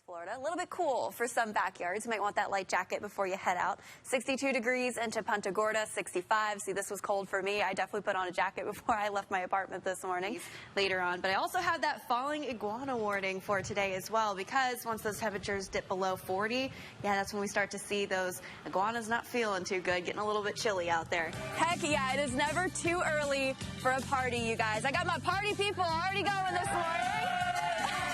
Florida. A little bit cool for some backyards. You might want that light jacket before you head out. 62 degrees into Punta Gorda, 65. See, this was cold for me. I definitely put on a jacket before I left my apartment this morning later on. But I also have that falling iguana warning for today as well, because once those temperatures dip below 40, yeah, that's when we start to see those iguanas not feeling too good, getting a little bit chilly out there. Heck yeah, it is never too early for a party, you guys. I got my party people already going this morning.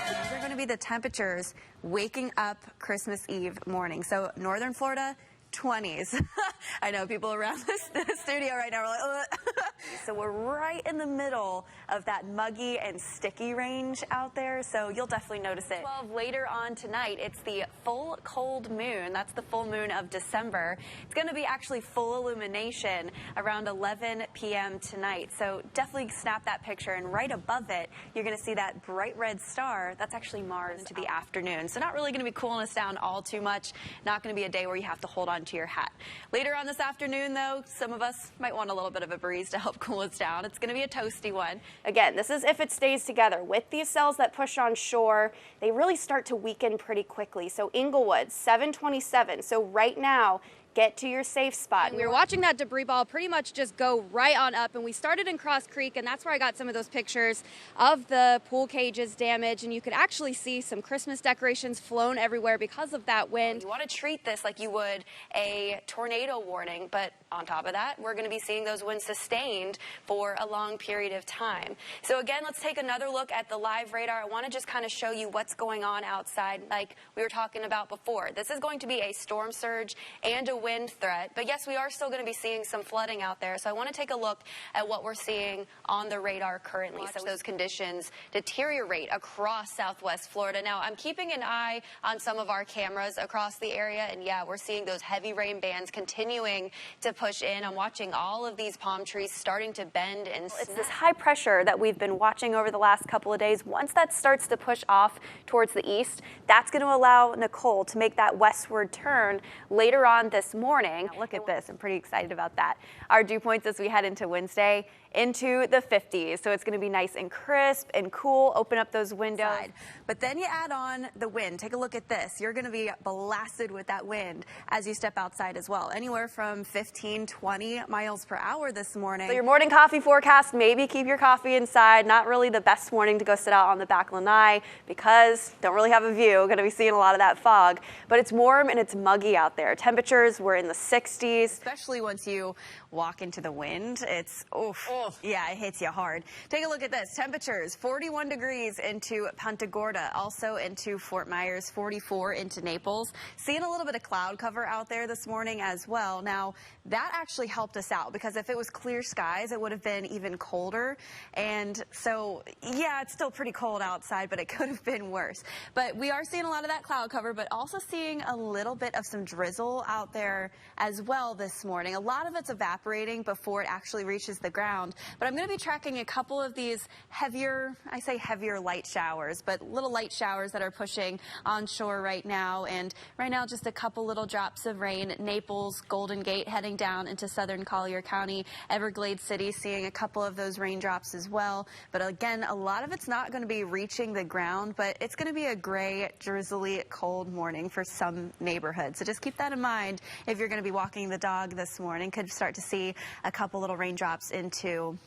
These are going to be the temperatures waking up Christmas Eve morning. So northern Florida, 20s. I know people around the studio right now are like, ugh. So we're right in the middle of that muggy and sticky range out there, so you'll definitely notice it. 12 later on tonight, it's the full cold moon. That's the full moon of December. It's going to be actually full illumination around 11 p.m. tonight, so definitely snap that picture, and right above it, you're going to see that bright red star. That's actually Mars into the afternoon, so not really going to be cooling us down all too much. Not going to be a day where you have to hold on to your hat. Later on this afternoon, though, some of us might want a little bit of a breeze to help cool us down. It's going to be a toasty one. Again, this is if it stays together. With these cells that push on shore, they really start to weaken pretty quickly. So Inglewood, 727. So right now, get to your safe spot. We were watching that debris ball pretty much just go right on up, and we started in Cross Creek, and that's where I got some of those pictures of the pool cages damaged, and you could actually see some Christmas decorations flown everywhere because of that wind. You want to treat this like you would a tornado warning, but on top of that, we're going to be seeing those winds sustained for a long period of time. So again, let's take another look at the live radar. I want to just kind of show you what's going on outside like we were talking about before. This is going to be a storm surge and a wind threat, but yes, we are still going to be seeing some flooding out there. So I want to take a look at what we're seeing on the radar currently. So those conditions deteriorate across southwest Florida. Now, I'm keeping an eye on some of our cameras across the area, and yeah, we're seeing those heavy rain bands continuing to push in. I'm watching all of these palm trees starting to bend and snap. It's this high pressure that we've been watching over the last couple of days. Once that starts to push off towards the east, that's going to allow Nicole to make that westward turn later on this morning. Now look at this. I'm pretty excited about that. Our dew points as we head into Wednesday, into the 50s. So it's going to be nice and crisp and cool. Open up those windows. But then you add on the wind. Take a look at this. You're going to be blasted with that wind as you step outside as well. Anywhere from 15, 20 miles per hour this morning. So your morning coffee forecast, maybe keep your coffee inside. Not really the best morning to go sit out on the back lanai because don't really have a view. Going to be seeing a lot of that fog. But it's warm and it's muggy out there. Temperatures were in the 60s. Especially once you walk into the wind. It's, oof. Yeah, it hits you hard. Take a look at this. Temperatures, 41 degrees into Punta Gorda, also into Fort Myers, 44 into Naples. Seeing a little bit of cloud cover out there this morning as well. Now, that actually helped us out because if it was clear skies, it would have been even colder. And so, yeah, it's still pretty cold outside, but it could have been worse. But we are seeing a lot of that cloud cover, but also seeing a little bit of some drizzle out there as well this morning. A lot of it's evaporating before it actually reaches the ground. But I'm going to be tracking a couple of these heavier, I say heavier light showers, but little light showers that are pushing onshore right now. And right now, just a couple little drops of rain. Naples, Golden Gate heading down into southern Collier County, Everglades City seeing a couple of those raindrops as well. But again, a lot of it's not going to be reaching the ground, but it's going to be a gray, drizzly, cold morning for some neighborhoods. So just keep that in mind if you're going to be walking the dog this morning. Could start to see a couple little raindrops into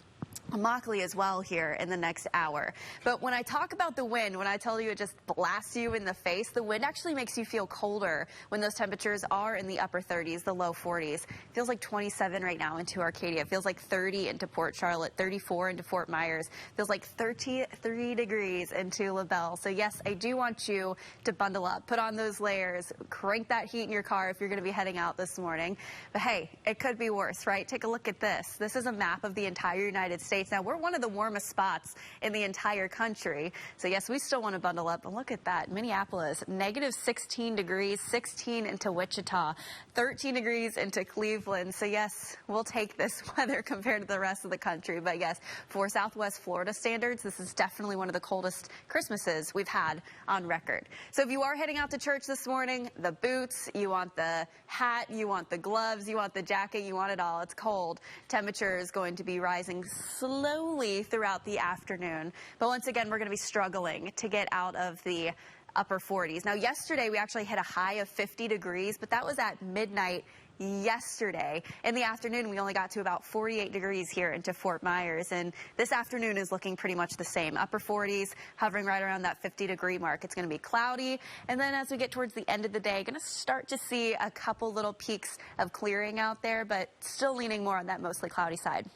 Immokalee as well here in the next hour. But when I talk about the wind, when I tell you it just blasts you in the face, the wind actually makes you feel colder when those temperatures are in the upper 30s, the low 40s. It feels like 27 right now into Arcadia. It feels like 30 into Port Charlotte, 34 into Fort Myers. It feels like 33 degrees into LaBelle. So yes, I do want you to bundle up, put on those layers, crank that heat in your car if you're going to be heading out this morning. But hey, it could be worse, right? Take a look at this. This is a map of the entire United States. Now, we're one of the warmest spots in the entire country. So, yes, we still want to bundle up. And look at that. Minneapolis, negative 16 degrees, 16 into Wichita, 13 degrees into Cleveland. So, yes, we'll take this weather compared to the rest of the country. But, yes, for Southwest Florida standards, this is definitely one of the coldest Christmases we've had on record. So, if you are heading out to church this morning, the boots, you want the hat, you want the gloves, you want the jacket, you want it all. It's cold. Temperature is going to be rising slowly throughout the afternoon. But once again, we're going to be struggling to get out of the upper 40s. Now, yesterday we actually hit a high of 50 degrees, but that was at midnight yesterday. In the afternoon, we only got to about 48 degrees here into Fort Myers, and this afternoon is looking pretty much the same. Upper 40s, hovering right around that 50-degree mark. It's going to be cloudy, and then as we get towards the end of the day, going to start to see a couple little peaks of clearing out there, but still leaning more on that mostly cloudy side.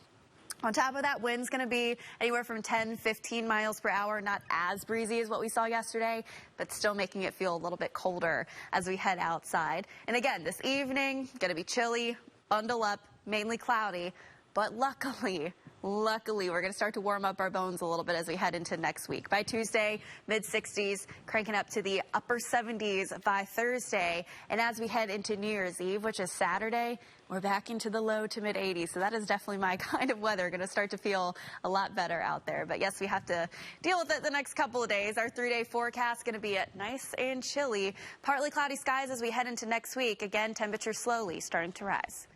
On top of that, wind's going to be anywhere from 10, 15 miles per hour, not as breezy as what we saw yesterday, but still making it feel a little bit colder as we head outside. And again, this evening, going to be chilly, bundle up, mainly cloudy, but luckily, we're going to start to warm up our bones a little bit as we head into next week. By Tuesday, mid-60s, cranking up to the upper 70s by Thursday. And as we head into New Year's Eve, which is Saturday, we're back into the low to mid-80s. So that is definitely my kind of weather. Going to start to feel a lot better out there. But yes, we have to deal with it the next couple of days. Our 3-day forecast going to be at nice and chilly. Partly cloudy skies as we head into next week. Again, temperatures slowly starting to rise.